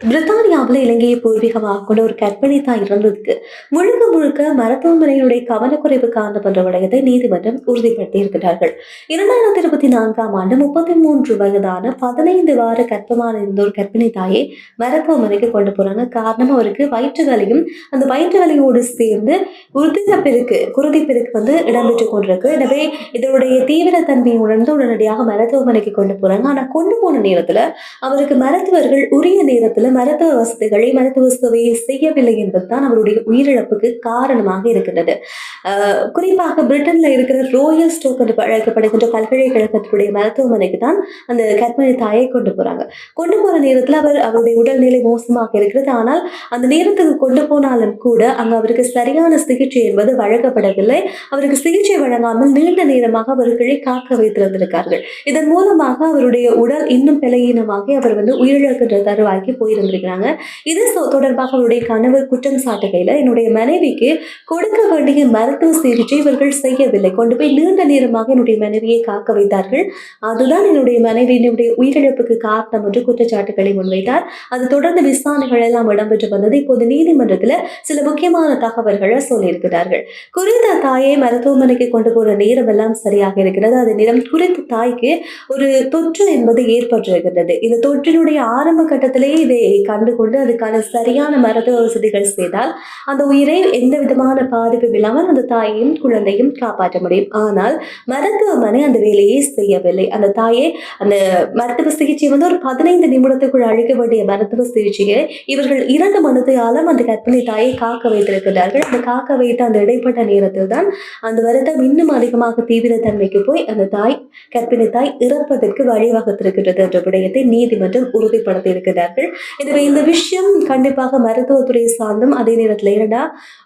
பிரித்தானியாவுல இலங்கையை பூர்வீகமாக கொண்ட ஒரு கர்ப்பிணி தாய் இறந்ததுக்கு முழுக்க முழுக்க மருத்துவமனையினுடைய கவனக்குறைவு காரணம் என்ற விடயத்தை நீதிமன்றம் உறுதிப்படுத்தி இருக்கிறார்கள். 2024ஆம் ஆண்டு 33 வயதான 15 வார கர்ப்பமான இருந்த ஒரு கர்ப்பிணி தாயை மருத்துவமனைக்கு கொண்டு போறாங்க. காரணம் அவருக்கு வயிற்று வலியும், அந்த வயிற்று வலியோடு சேர்ந்து குருதிப்பெருக்கு இடம்பெற்றுக் கொண்டிருக்கு. எனவே இதனுடைய தீவிரத்தன்மையை உணர்ந்து உடனடியாக மருத்துவமனைக்கு கொண்டு போறாங்க. ஆனா கொண்டு போன நேரத்துல அவருக்கு மருத்துவர்கள் உரிய நேரத்துல மருத்துவ வசதிகளை மருத்துவ சேவையை செய்யவில்லை என்பதுதான் அவருடைய உயிரிழப்புக்கு காரணமாக இருக்கின்றது. குறிப்பாக பிரிட்டன்ல இருக்கிற ரோயல் ஸ்டோக் என்று அழைக்கப்படுகின்ற பல்கலைக்கழகத்தினுடைய மருத்துவமனைக்கு தான் அந்த கர்ப்பிணி தாயை கொண்டு போறாங்க. கொண்டு போற நேரத்துல அவருடைய உடல்நிலை மோசமாக இருக்கிறது. ஆனால் அந்த நேரத்துக்கு கொண்டு போனாலும் கூட அங்க அவருக்கு சரியான சிகிச்சை என்பது வழங்கப்படவில்லை. அவருக்கு சிகிச்சை வழங்காமல் நீண்ட நேரமாக அவர்களை காக்க வைத்திருந்திருக்கார்கள். இதன் மூலமாக அவருடைய உடல் இன்னும் பலகீனமாகி அவர் உயிரிழக்கின்ற தருவாய்க்கு போயிருந்திருக்கிறாங்க. இது தொடர்பாக அவருடைய கணவர் குற்றம் சாட்டுகையில, என்னுடைய மனைவிக்கு கொடுக்க வேண்டிய மருத்துவ சிகிச்சை இவர்கள் செய்யவில்லை, கொண்டு போய் நீண்ட நேரமாக என்னுடைய மனைவியை காக்க வைத்தார்கள், அதுதான் என்னுடைய மனைவியினுடைய உயிரிழப்புக்கு காரணம் என்று குற்றச்சாட்டுகளை முன்வைத்தார். அது தொடர்ந்து விசாரணைகள் எல்லாம் இடம்பெற்று வந்தது. இப்போது நீதிமன்றத்தில் சில முக்கியமான தகவல்களை சொல்லியிருக்கிறார்கள். குறித்த தாயை மருத்துவமனைக்கு கொண்டு போற நேரம் எல்லாம் சரியாக இருக்கிறது. அதே நேரம் குறித்த தாய்க்கு ஒரு தொற்று என்பது ஏற்பட்டிருக்கிறது. இந்த தொற்றினுடைய ஆரம்ப கட்டத்திலேயே இதை கண்டுகொண்டு அதுக்கான சரியான மருத்துவ வசதிகள் செய்தால் அந்த உயிரை எந்த விதமான பாதிப்பும் இல்லாமல் அந்த தாயையும் குழந்தையும் காப்பாற்ற முடியும். ஆனால் மருத்துவமனை அந்த வேலையை செய்யவில்லை. அந்த தாயை அந்த மருத்துவ சிகிச்சை ஒரு 15 நிமிடத்துக்குள் அளிக்க வேண்டிய மருத்துவ சிகிச்சையை இவர்கள் 2 மணித்தாலும் அந்த கர்ப்பிணி தாயை காக்க வைத்திருக்கிறார்கள். அந்த காக்க வைத்த அந்த இடைப்பட்ட நேரத்தில் தான் அந்த வருத்தம் இன்னும் அதிகமாக தீவிரத்தன்மைக்கு போய் அந்த கர்ப்பிணி தாய் இறப்பதற்கு வழிவகுத்திருக்கிறது என்ற விடயத்தை நீதிமன்றம் உறுதிப்படுத்தி இருக்கிறார்கள். எனவே இந்த விஷயம் கண்டிப்பாக மருத்துவத்துறை சார்ந்தும், அதே நேரத்தில்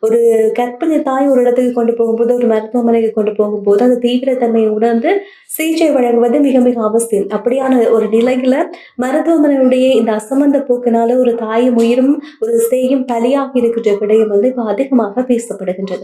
ஒரு கர்ப்பிணி தாய் ஒரு இடத்துக்கு கொண்டு போகும்போது, ஒரு மருத்துவமனைக்கு கொண்டு போகும்போது அந்த தீவிரத்தன்மையை உணர்ந்து சிகிச்சை வழங்குவது மிக மிக அவசியம். அப்படியான ஒரு நிலையில மருத்துவமனையுடைய இந்த அசம்பந்த போக்கினால ஒரு தாயும் உயிரும் ஒரு சேயும் பலியாகி இருக்கின்ற விடயம் இப்ப அதிகமாக பேசப்படுகின்றது.